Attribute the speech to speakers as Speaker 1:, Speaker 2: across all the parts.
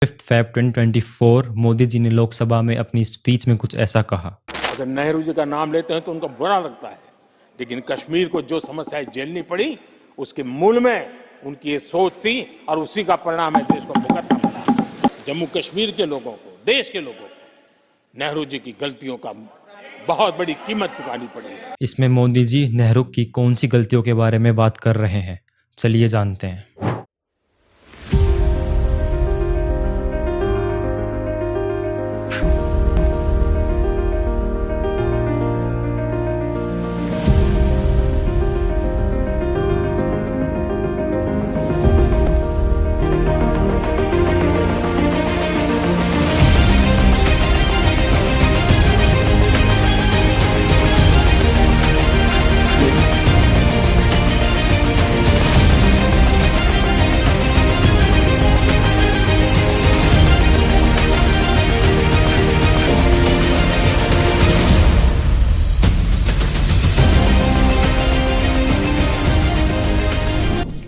Speaker 1: 5 2024 मोदी जी ने लोकसभा में अपनी स्पीच में कुछ ऐसा कहा।
Speaker 2: अगर नेहरू जी का नाम लेते हैं तो उनका बुरा लगता है, लेकिन कश्मीर को जो समस्याएं झेलनी पड़ी उसके मूल में उनकी ये सोच थी और उसी का परिणाम है देश को भुगतना पड़ा। जम्मू कश्मीर के लोगों को, देश के लोगों को नेहरू जी की गलतियों का बहुत बड़ी कीमत चुकानी पड़ी है।
Speaker 1: इसमें मोदी जी नेहरू की कौन सी गलतियों के बारे में बात कर रहे हैं, चलिए जानते हैं।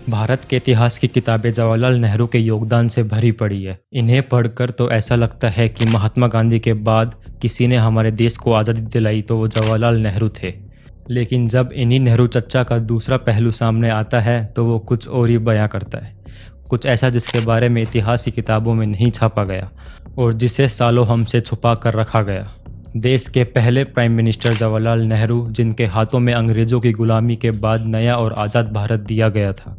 Speaker 1: भारत के इतिहास की किताबें जवाहरलाल नेहरू के योगदान से भरी पड़ी है। इन्हें पढ़कर तो ऐसा लगता है कि महात्मा गांधी के बाद किसी ने हमारे देश को आज़ादी दिलाई तो वो जवाहरलाल नेहरू थे। लेकिन जब इन्हीं नेहरू चच्चा का दूसरा पहलू सामने आता है तो वो कुछ और ही बयां करता है, कुछ ऐसा जिसके बारे में इतिहास की किताबों में नहीं छापा गया और जिसे सालों हमसे छुपा कर रखा गया। देश के पहले प्राइम मिनिस्टर जवाहरलाल नेहरू, जिनके हाथों में अंग्रेज़ों की गुलामी के बाद नया और आज़ाद भारत दिया गया था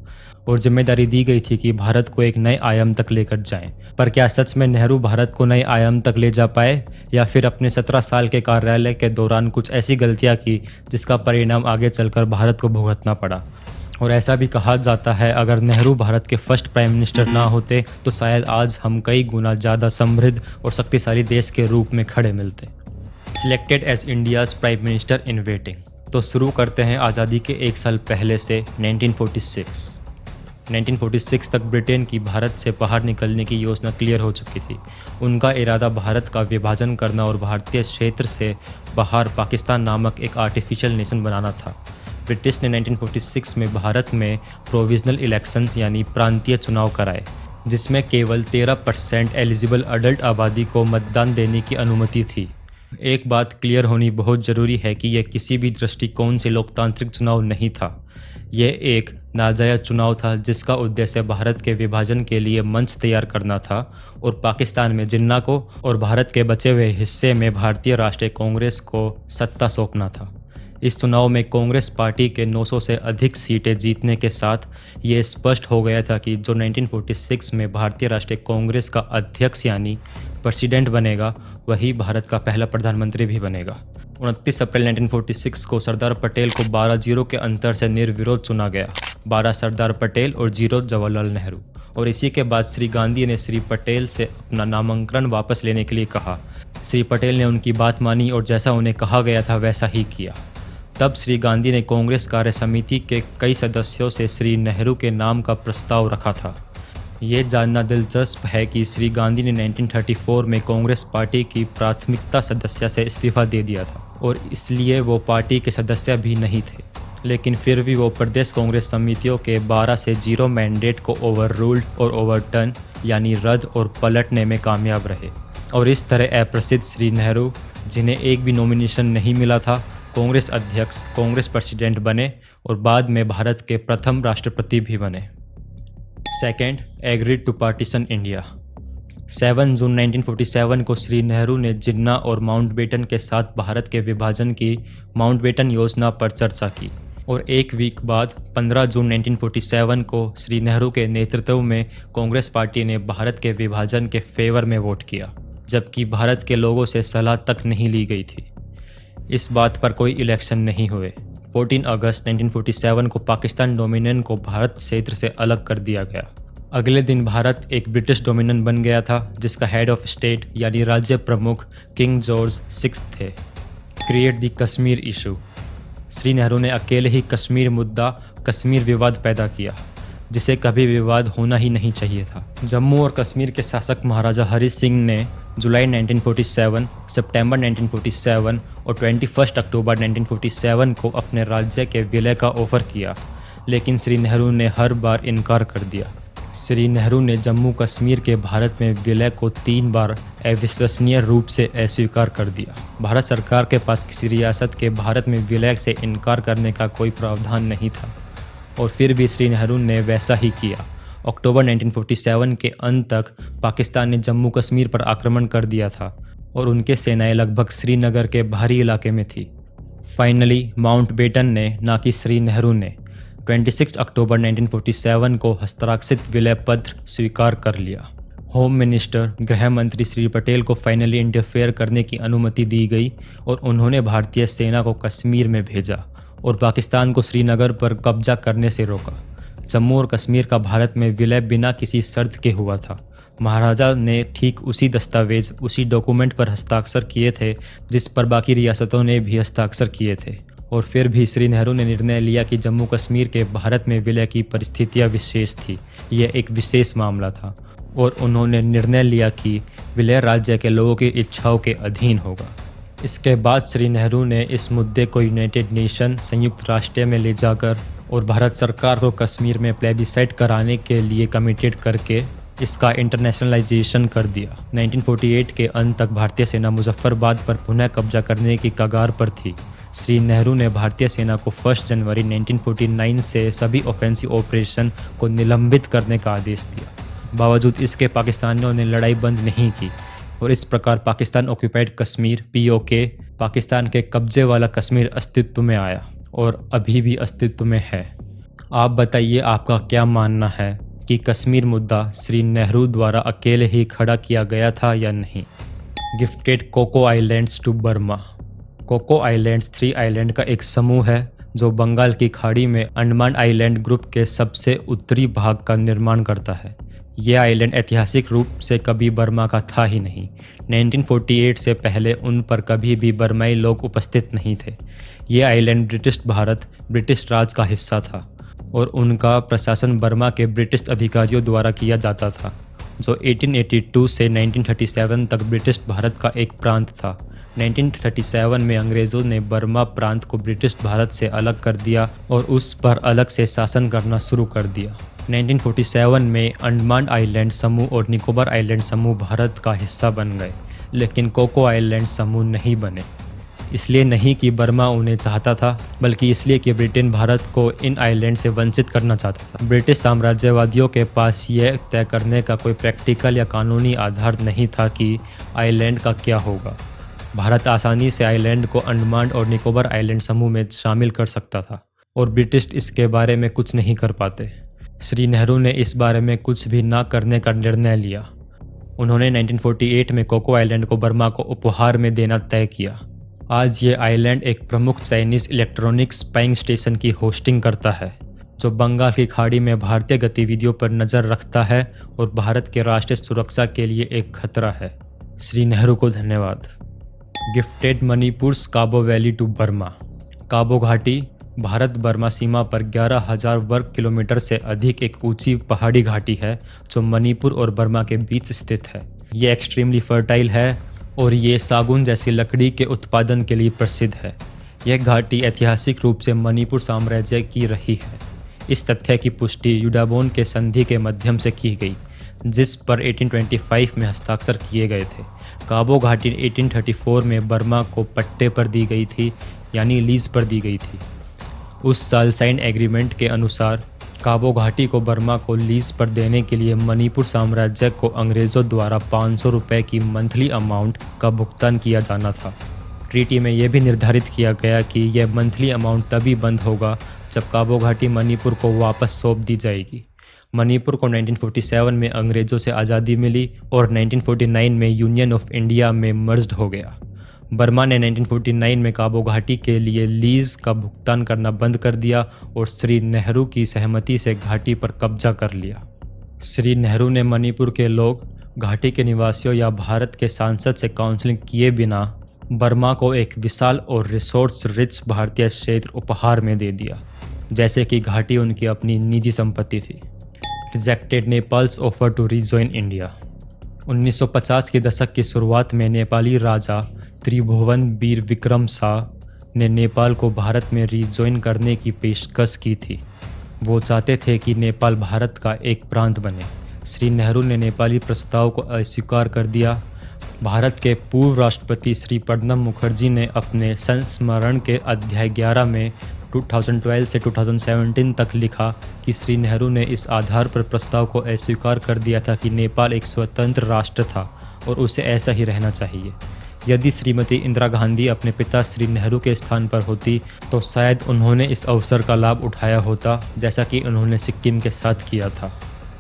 Speaker 1: और जिम्मेदारी दी गई थी कि भारत को एक नए आयाम तक लेकर जाएं। पर क्या सच में नेहरू भारत को नए आयाम तक ले जा पाए, या फिर अपने 17 साल के कार्यकाल के दौरान कुछ ऐसी गलतियां की जिसका परिणाम आगे चलकर भारत को भुगतना पड़ा। और ऐसा भी कहा जाता है अगर नेहरू भारत के फर्स्ट प्राइम मिनिस्टर ना होते तो शायद आज हम कई गुना ज़्यादा समृद्ध और शक्तिशाली देश के रूप में खड़े मिलते। Selected as India's prime minister in waiting. तो शुरू करते हैं आज़ादी के एक साल पहले से 1946 तक ब्रिटेन की भारत से बाहर निकलने की योजना क्लियर हो चुकी थी। उनका इरादा भारत का विभाजन करना और भारतीय क्षेत्र से बाहर पाकिस्तान नामक एक आर्टिफिशियल नेशन बनाना था। ब्रिटिश ने 1946 में भारत में प्रोविजनल इलेक्शंस यानी प्रांतीय चुनाव कराए, जिसमें केवल 13% एलिजिबल अडल्ट आबादी को मतदान देने की अनुमति थी। एक बात क्लियर होनी बहुत ज़रूरी है कि यह किसी भी दृष्टिकोण से लोकतांत्रिक चुनाव नहीं था। यह एक नाजायज़ चुनाव था जिसका उद्देश्य भारत के विभाजन के लिए मंच तैयार करना था और पाकिस्तान में जिन्ना को और भारत के बचे हुए हिस्से में भारतीय राष्ट्रीय कांग्रेस को सत्ता सौंपना था। इस चुनाव में कांग्रेस पार्टी के 900 से अधिक सीटें जीतने के साथ ये स्पष्ट हो गया था कि जो 1946 में भारतीय राष्ट्रीय कांग्रेस का अध्यक्ष यानी प्रेसिडेंट बनेगा वही भारत का पहला प्रधानमंत्री भी बनेगा। 29 अप्रैल 1946 को सरदार पटेल को 12-0 के अंतर से निर्विरोध चुना गया। 12 सरदार पटेल और 0 जवाहरलाल नेहरू। और इसी के बाद श्री गांधी ने श्री पटेल से अपना नामांकन वापस लेने के लिए कहा। श्री पटेल ने उनकी बात मानी और जैसा उन्हें कहा गया था वैसा ही किया। तब श्री गांधी ने कांग्रेस कार्य समिति के कई सदस्यों से श्री नेहरू के नाम का प्रस्ताव रखा था। ये जानना दिलचस्प है कि श्री गांधी ने 1934 में कांग्रेस पार्टी की प्राथमिकता सदस्य से इस्तीफा दे दिया था और इसलिए वो पार्टी के सदस्य भी नहीं थे। लेकिन फिर भी वो प्रदेश कांग्रेस समितियों के 12 से 0 मैंडेट को ओवररूल्ड और ओवरटर्न यानी रद्द और पलटने में कामयाब रहे। और इस तरह अप्रसिद्ध श्री नेहरू, जिन्हें एक भी नॉमिनेशन नहीं मिला था, कांग्रेस अध्यक्ष, कांग्रेस प्रेसिडेंट बने और बाद में भारत के प्रथम राष्ट्रपति भी बने। Second, agreed to partition India. 7 जून 1947 को श्री नेहरू ने जिन्ना और माउंटबेटन के साथ भारत के विभाजन की माउंटबेटन योजना पर चर्चा की और एक वीक बाद 15 जून 1947 को श्री नेहरू के नेतृत्व में कांग्रेस पार्टी ने भारत के विभाजन के फेवर में वोट किया, जबकि भारत के लोगों से सलाह तक नहीं ली गई थी। इस बात पर कोई इलेक्शन नहीं हुए। 14 अगस्त 1947 को पाकिस्तान डोमिनियन को भारत क्षेत्र से अलग कर दिया गया। अगले दिन भारत एक ब्रिटिश डोमिनियन बन गया था जिसका हेड ऑफ स्टेट यानी राज्य प्रमुख किंग जॉर्ज 6 थे। Create the Kashmir issue. Shri Nehru ने अकेले ही कश्मीर मुद्दा, कश्मीर विवाद पैदा किया, जिसे कभी विवाद होना ही नहीं चाहिए था। जम्मू और कश्मीर के शासक महाराजा हरि सिंह ने जुलाई 1947, सितंबर 1947 और 21 अक्टूबर 1947 को अपने राज्य के विलय का ऑफर किया, लेकिन श्री नेहरू ने हर बार इनकार कर दिया। श्री नेहरू ने जम्मू कश्मीर के भारत में विलय को 3 बार अविश्वसनीय रूप से अस्वीकार कर दिया। भारत सरकार के पास किसी रियासत के भारत में विलय से इनकार करने का कोई प्रावधान नहीं था और फिर भी श्री नेहरू ने वैसा ही किया। अक्टूबर 1947 के अंत तक पाकिस्तान ने जम्मू कश्मीर पर आक्रमण कर दिया था और उनके सेनाएं लगभग श्रीनगर के बाहरी इलाके में थी। फाइनली माउंटबेटन ने, ना कि श्री नेहरू ने, 26 अक्टूबर 1947 को हस्ताक्षरित विलय पत्र स्वीकार कर लिया। होम मिनिस्टर, गृह मंत्री श्री पटेल को फाइनली इंटरफेयर करने की अनुमति दी गई और उन्होंने भारतीय सेना को कश्मीर में भेजा और पाकिस्तान को श्रीनगर पर कब्जा करने से रोका। जम्मू और कश्मीर का भारत में विलय बिना किसी शर्त के हुआ था। महाराजा ने ठीक उसी दस्तावेज, उसी डॉक्यूमेंट पर हस्ताक्षर किए थे जिस पर बाकी रियासतों ने भी हस्ताक्षर किए थे। और फिर भी श्री नेहरू ने निर्णय लिया कि जम्मू कश्मीर के भारत में विलय की परिस्थितियां विशेष थी, यह एक विशेष मामला था और उन्होंने निर्णय लिया कि विलय राज्य के लोगों की इच्छाओं के अधीन होगा। इसके बाद श्री नेहरू ने इस मुद्दे को यूनाइटेड नेशन, संयुक्त राष्ट्र में ले जाकर और भारत सरकार को कश्मीर में प्लेबिसाइट कराने के लिए कमिटेड करके इसका इंटरनेशनलाइजेशन कर दिया। 1948 के अंत तक भारतीय सेना मुजफ्फराबाद पर पुनः कब्जा करने की कगार पर थी। श्री नेहरू ने भारतीय सेना को 1 जनवरी 1949 से सभी ऑफेंसिव ऑपरेशन को निलंबित करने का आदेश दिया। बावजूद इसके पाकिस्तानियों ने लड़ाई बंद नहीं की और इस प्रकार पाकिस्तान ऑक्यूपाइड कश्मीर (POK), पाकिस्तान के कब्जे वाला कश्मीर अस्तित्व में आया और अभी भी अस्तित्व में है। आप बताइए, आपका क्या मानना है कि कश्मीर मुद्दा श्री नेहरू द्वारा अकेले ही खड़ा किया गया था या नहीं? Gifted Coco Islands to Burma. Coco Islands 3 island का एक समूह है जो बंगाल की खाड़ी में अंडमान आइलैंड ग्रुप के सबसे उत्तरी भाग का निर्माण करता है। यह आइलैंड ऐतिहासिक रूप से कभी बर्मा का था ही नहीं। 1948 से पहले उन पर कभी भी बर्माई लोग उपस्थित नहीं थे। ये आइलैंड ब्रिटिश राज का हिस्सा था और उनका प्रशासन बर्मा के ब्रिटिश अधिकारियों द्वारा किया जाता था, जो 1882 से 1937 तक ब्रिटिश भारत का एक प्रांत था। 1937 में अंग्रेज़ों ने बर्मा प्रांत को ब्रिटिश भारत से अलग कर दिया और उस पर अलग से शासन करना शुरू कर दिया। 1947 में अंडमान आइलैंड समूह और निकोबार आइलैंड समूह भारत का हिस्सा बन गए, लेकिन कोको आइलैंड समूह नहीं बने। इसलिए नहीं कि बर्मा उन्हें चाहता था, बल्कि इसलिए कि ब्रिटेन भारत को इन आइलैंड से वंचित करना चाहता था। ब्रिटिश साम्राज्यवादियों के पास यह तय करने का कोई प्रैक्टिकल या कानूनी आधार नहीं था कि आइलैंड का क्या होगा। भारत आसानी से आइलैंड को अंडमान और निकोबार आइलैंड समूह में शामिल कर सकता था और ब्रिटिश इसके बारे में कुछ नहीं कर पाते। श्री नेहरू ने इस बारे में कुछ भी ना करने का निर्णय लिया। उन्होंने 1948 में कोको आइलैंड को बर्मा को उपहार में देना तय किया। आज ये आइलैंड एक प्रमुख चाइनीज़ इलेक्ट्रॉनिक स्पाइंग स्टेशन की होस्टिंग करता है, जो बंगाल की खाड़ी में भारतीय गतिविधियों पर नज़र रखता है और भारत के राष्ट्रीय सुरक्षा के लिए एक खतरा है। श्री नेहरू को धन्यवाद। Gifted Manipur Cabo valley to Burma. काबो घाटी भारत बर्मा सीमा पर 11,000 वर्ग किलोमीटर से अधिक एक ऊंची पहाड़ी घाटी है जो मणिपुर और बर्मा के बीच स्थित है। ये एक्सट्रीमली फर्टाइल है और ये सागुन जैसी लकड़ी के उत्पादन के लिए प्रसिद्ध है। यह घाटी ऐतिहासिक रूप से मणिपुर साम्राज्य की रही है। इस तथ्य की पुष्टि युडाबोन के संधि के माध्यम से की गई, जिस पर 1825 में हस्ताक्षर किए गए थे। काबो घाटी 1834 में बर्मा को पट्टे पर दी गई थी, यानी लीज पर दी गई थी। उस साल साइन एग्रीमेंट के अनुसार काबो घाटी को बर्मा को लीज पर देने के लिए मणिपुर साम्राज्य को अंग्रेज़ों द्वारा 500 रुपये की मंथली अमाउंट का भुगतान किया जाना था। ट्रीटी में यह भी निर्धारित किया गया कि यह मंथली अमाउंट तभी बंद होगा जब काबो घाटी मणिपुर को वापस सौंप दी जाएगी। मणिपुर को 1947 में अंग्रेज़ों से आज़ादी मिली और 1949 में यूनियन ऑफ इंडिया में मर्ज्ड हो गया। बर्मा ने 1949 में काबो घाटी के लिए लीज का भुगतान करना बंद कर दिया और श्री नेहरू की सहमति से घाटी पर कब्जा कर लिया। श्री नेहरू ने मणिपुर के लोग, घाटी के निवासियों या भारत के सांसद से काउंसलिंग किए बिना बर्मा को एक विशाल और रिसोर्स रिच भारतीय क्षेत्र उपहार में दे दिया, जैसे कि घाटी उनकी अपनी निजी संपत्ति थी। Rejected Nepal's offer to rejoin India. 1950 के दशक की शुरुआत में नेपाली राजा त्रिभुवन वीर विक्रम शाह ने नेपाल को भारत में रीजॉइन करने की पेशकश की थी। वो चाहते थे कि नेपाल भारत का एक प्रांत बने। श्री नेहरू ने नेपाली प्रस्ताव को अस्वीकार कर दिया। भारत के पूर्व राष्ट्रपति श्री प्रणब मुखर्जी ने अपने संस्मरण के अध्याय 11 में 2012 से 2017 तक लिखा कि श्री नेहरू ने इस आधार पर प्रस्ताव को अस्वीकार कर दिया था कि नेपाल एक स्वतंत्र राष्ट्र था और उसे ऐसा ही रहना चाहिए। यदि श्रीमती इंदिरा गांधी अपने पिता श्री नेहरू के स्थान पर होती तो शायद उन्होंने इस अवसर का लाभ उठाया होता, जैसा कि उन्होंने सिक्किम के साथ किया था।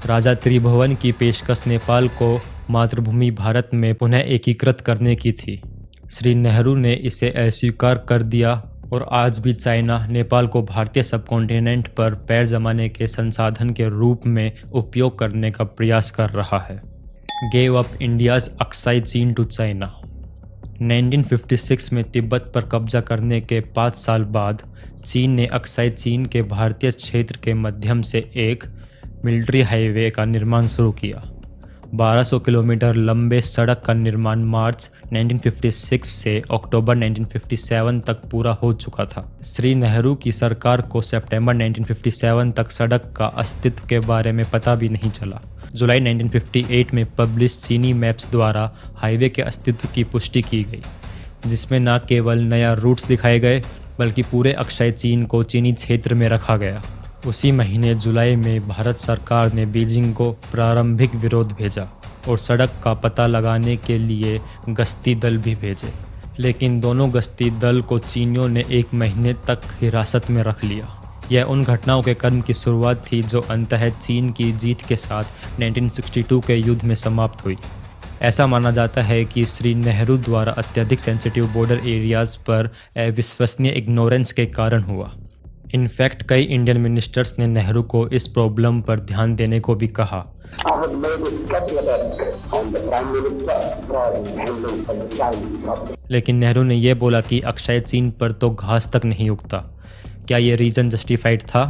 Speaker 1: राजा त्रिभुवन की पेशकश नेपाल को मातृभूमि भारत में पुनः एकीकृत करने की थी। श्री नेहरू ने इसे अस्वीकार कर दिया और आज भी चाइना नेपाल को भारतीय सबकॉन्टिनेंट पर पैर जमाने के संसाधन के रूप में उपयोग करने का प्रयास कर रहा है। गेव अप इंडियाज अक्साई चीन टू चाइना। 1956 में तिब्बत पर कब्जा करने के 5 साल बाद चीन ने अक्साई चीन के भारतीय क्षेत्र के माध्यम से एक मिलिट्री हाईवे का निर्माण शुरू किया। 1200 किलोमीटर लंबे सड़क का निर्माण मार्च 1956 से अक्टूबर 1957 तक पूरा हो चुका था। श्री नेहरू की सरकार को सितंबर 1957 तक सड़क का अस्तित्व के बारे में पता भी नहीं चला। जुलाई 1958 में पब्लिश चीनी मैप्स द्वारा हाईवे के अस्तित्व की पुष्टि की गई, जिसमें न केवल नया रूट्स दिखाए गए बल्कि पूरे अक्साई चीन को चीनी क्षेत्र में रखा गया। उसी महीने जुलाई में भारत सरकार ने बीजिंग को प्रारंभिक विरोध भेजा और सड़क का पता लगाने के लिए गश्ती दल भी भेजे, लेकिन दोनों गश्ती दल को चीनियों ने 1 महीने तक हिरासत में रख लिया। यह उन घटनाओं के क्रम की शुरुआत थी जो अंततः चीन की जीत के साथ 1962 के युद्ध में समाप्त हुई। ऐसा माना जाता है कि श्री नेहरू द्वारा अत्यधिक सेंसिटिव बॉर्डर एरियाज़ पर अविश्वसनीय इग्नोरेंस के कारण हुआ। इनफैक्ट कई इंडियन मिनिस्टर्स ने नेहरू को इस प्रॉब्लम पर ध्यान देने को भी कहा। लेकिन नेहरू ने यह बोला कि अक्साई चीन पर तो घास तक नहीं उगता। क्या ये रीज़न जस्टिफाइड था?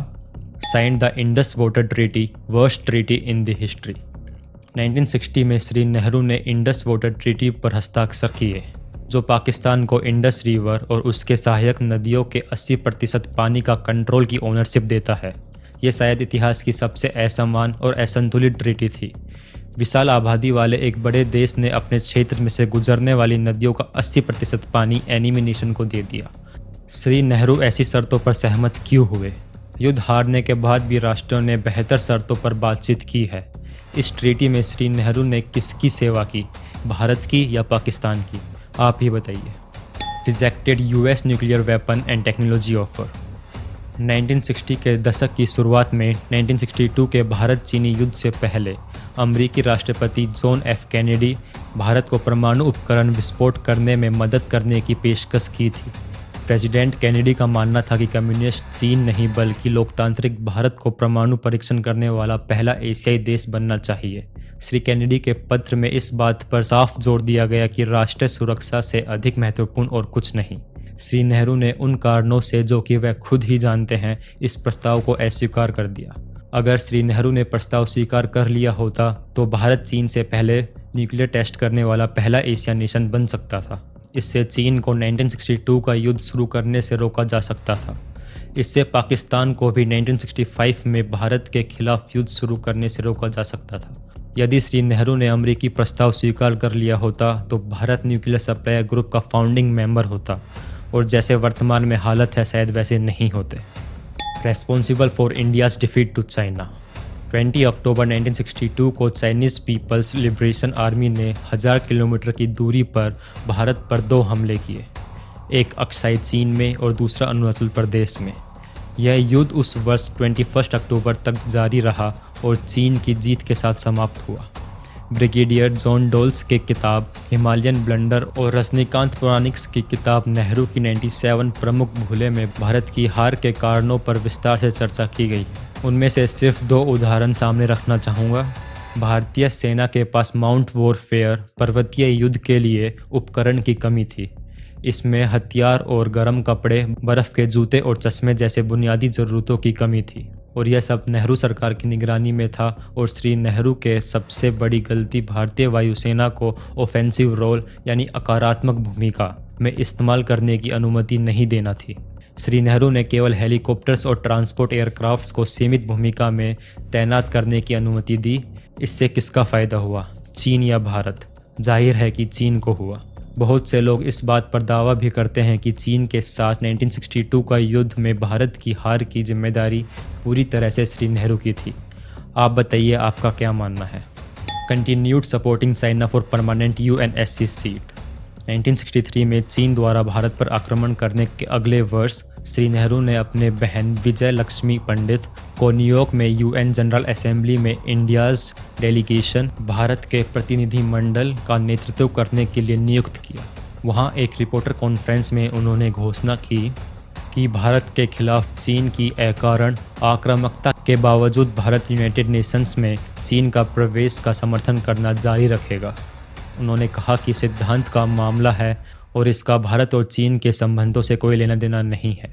Speaker 1: Signed the Indus water treaty, worst treaty in the history. 1960 में श्री नेहरू ने इंडस वाटर ट्रीटी पर हस्ताक्षर किए, जो पाकिस्तान को इंडस रिवर और उसके सहायक नदियों के 80% पानी का कंट्रोल की ओनरशिप देता है। ये शायद इतिहास की सबसे असमान और असंतुलित ट्रीटी थी। विशाल आबादी वाले एक बड़े देश ने अपने क्षेत्र में से गुजरने वाली नदियों का 80% पानी एनिमी नेशन को दे दिया। श्री नेहरू ऐसी शर्तों पर सहमत क्यों हुए? युद्ध हारने के बाद भी राष्ट्रों ने बेहतर शर्तों पर बातचीत की है। इस ट्रीटी में श्री नेहरू ने किसकी सेवा की, भारत की या पाकिस्तान की? आप ही बताइए। Rejected US nuclear weapon and technology offer. 1960 के दशक की शुरुआत में 1962 के भारत चीनी युद्ध से पहले अमेरिकी राष्ट्रपति जॉन एफ कैनेडी भारत को परमाणु उपकरण विस्फोट करने में मदद करने की पेशकश की थी। प्रेसिडेंट कैनेडी का मानना था कि कम्युनिस्ट चीन नहीं बल्कि लोकतांत्रिक भारत को परमाणु परीक्षण करने वाला पहला एशियाई देश बनना चाहिए। श्री कैनेडी के पत्र में इस बात पर साफ जोर दिया गया कि राष्ट्रीय सुरक्षा से अधिक महत्वपूर्ण और कुछ नहीं। श्री नेहरू ने उन कारणों से जो कि वह खुद ही जानते हैं इस प्रस्ताव को अस्वीकार कर दिया। अगर श्री नेहरू ने प्रस्ताव स्वीकार कर लिया होता तो भारत चीन से पहले न्यूक्लियर टेस्ट करने वाला पहला एशियन नेशन बन सकता था। इससे चीन को 1962 का युद्ध शुरू करने से रोका जा सकता था। इससे पाकिस्तान को भी 1965 में भारत के खिलाफ युद्ध शुरू करने से रोका जा सकता था। यदि श्री नेहरू ने अमेरिकी प्रस्ताव स्वीकार कर लिया होता तो भारत न्यूक्लियर सप्लायर ग्रुप का फाउंडिंग मेंबर होता और जैसे वर्तमान में हालत है शायद वैसे नहीं होते। Responsible for India's defeat to China. 20 अक्टूबर 1962 को चाइनीज़ पीपल्स लिबरेशन आर्मी ने 1000 किलोमीटर की दूरी पर भारत पर 2 हमले किए, एक अक्साई चीन में और दूसरा अरुणाचल प्रदेश में। यह युद्ध उस वर्ष 21 अक्टूबर तक जारी रहा और चीन की जीत के साथ समाप्त हुआ। ब्रिगेडियर जॉन डोल्स की किताब हिमालयन ब्लंडर और रजनीकांत पुराणिक्स की किताब नेहरू की 97 प्रमुख भूलें में भारत की हार के कारणों पर विस्तार से चर्चा की गई। उनमें से सिर्फ 2 उदाहरण सामने रखना चाहूँगा। भारतीय सेना के पास माउंट वॉरफेयर पर्वतीय युद्ध के लिए उपकरण की कमी थी। इसमें हथियार और गर्म कपड़े, बर्फ़ के जूते और चश्मे जैसे बुनियादी ज़रूरतों की कमी थी और यह सब नेहरू सरकार की निगरानी में था। और श्री नेहरू के सबसे बड़ी गलती भारतीय वायुसेना को ऑफेंसिव रोल यानी आक्रामक भूमिका में इस्तेमाल करने की अनुमति नहीं देना थी। श्री नेहरू ने केवल हेलीकॉप्टर्स और ट्रांसपोर्ट एयरक्राफ्ट्स को सीमित भूमिका में तैनात करने की अनुमति दी। इससे किसका फ़ायदा हुआ, चीन या भारत? जाहिर है कि चीन को हुआ। बहुत से लोग इस बात पर दावा भी करते हैं कि चीन के साथ 1962 का युद्ध में भारत की हार की जिम्मेदारी पूरी तरह से श्री नेहरू की थी। आप बताइए, आपका क्या मानना है? Continued supporting China for permanent UNSC seat. 1963 में चीन द्वारा भारत पर आक्रमण करने के अगले वर्ष श्री नेहरू ने अपने बहन विजय लक्ष्मी पंडित को न्यूयॉर्क में UN जनरल असेंबली में इंडियाज़ डेलीगेशन भारत के प्रतिनिधि मंडल का नेतृत्व करने के लिए नियुक्त किया। वहां एक रिपोर्टर कॉन्फ्रेंस में उन्होंने घोषणा की कि भारत के खिलाफ चीन की अकारण आक्रामकता के बावजूद भारत यूनाइटेड नेशंस में चीन का प्रवेश का समर्थन करना जारी रखेगा। उन्होंने कहा कि सिद्धांत का मामला है और इसका भारत और चीन के संबंधों से कोई लेना देना नहीं है।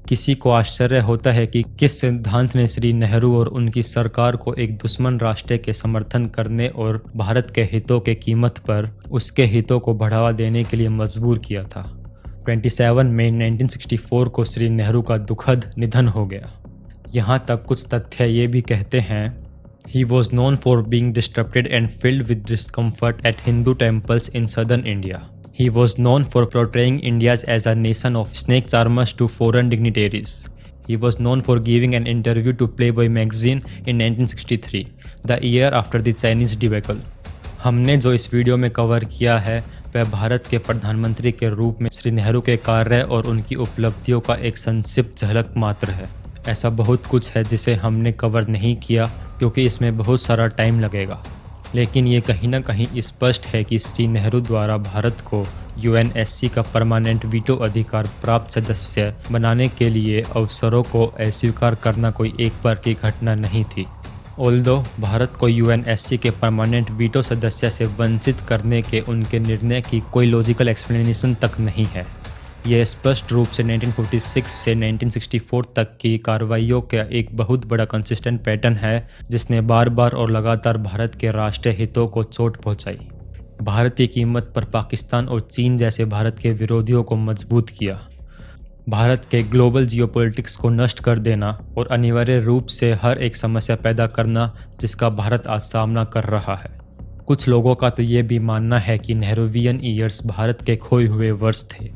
Speaker 1: किसी को आश्चर्य होता है कि किस सिद्धांत ने श्री नेहरू और उनकी सरकार को एक दुश्मन राष्ट्र के समर्थन करने और भारत के हितों के कीमत पर उसके हितों को बढ़ावा देने के लिए मजबूर किया था। 27 मई 1964 को श्री नेहरू का दुखद निधन हो गया। यहाँ तक कुछ तथ्य ये भी कहते हैं, He was known for being disrupted and filled with discomfort at Hindu temples in southern India. He was known for portraying India as a nation of snake charmers to foreign dignitaries. He was known for giving an interview to Playboy magazine in 1963, the year after the Chinese debacle. हमने जो इस video में cover किया है वह भारत के प्रधानमंत्री के रूप में श्री नेहरू के कार्य और उनकी उपलब्धियों का एक संक्षिप्त झलक मात्र है। ऐसा बहुत कुछ है जिसे हमने कवर नहीं किया क्योंकि इसमें बहुत सारा टाइम लगेगा, लेकिन ये कहीं ना कहीं स्पष्ट है कि श्री नेहरू द्वारा भारत को UNSC का परमानेंट वीटो अधिकार प्राप्त सदस्य बनाने के लिए अवसरों को अस्वीकार करना कोई एक बार की घटना नहीं थी। ऑल्दो भारत को UNSC के परमानेंट वीटो सदस्य से वंचित करने के उनके निर्णय की कोई लॉजिकल एक्सप्लेनेशन तक नहीं है। यह स्पष्ट रूप से 1946 से 1964 तक की कार्रवाइयों का एक बहुत बड़ा कंसिस्टेंट पैटर्न है जिसने बार बार और लगातार भारत के राष्ट्रीय हितों को चोट पहुंचाई। भारत की कीमत पर पाकिस्तान और चीन जैसे भारत के विरोधियों को मजबूत किया। भारत के ग्लोबल जियोपॉलिटिक्स को नष्ट कर देना और अनिवार्य रूप से हर एक समस्या पैदा करना जिसका भारत आज सामना कर रहा है। कुछ लोगों का तो ये भी मानना है कि नेहरूवियन ईयर्स भारत के खोए हुए वर्ष थे।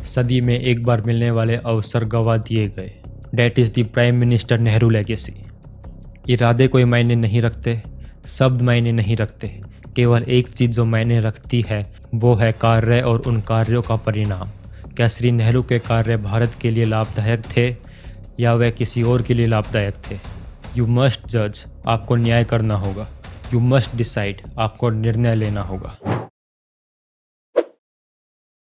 Speaker 1: सदी में एक बार मिलने वाले अवसर गंवा दिए गए। That is the prime minister Nehru legacy. इरादे कोई मायने नहीं रखते, शब्द मायने नहीं रखते, केवल एक चीज़ जो मायने रखती है वो है कार्य और उन कार्यों का परिणाम। क्या श्री नेहरू के कार्य भारत के लिए लाभदायक थे या वह किसी और के लिए लाभदायक थे? यू मस्ट जज, आपको न्याय करना होगा। यू मस्ट डिसाइड, आपको निर्णय लेना होगा।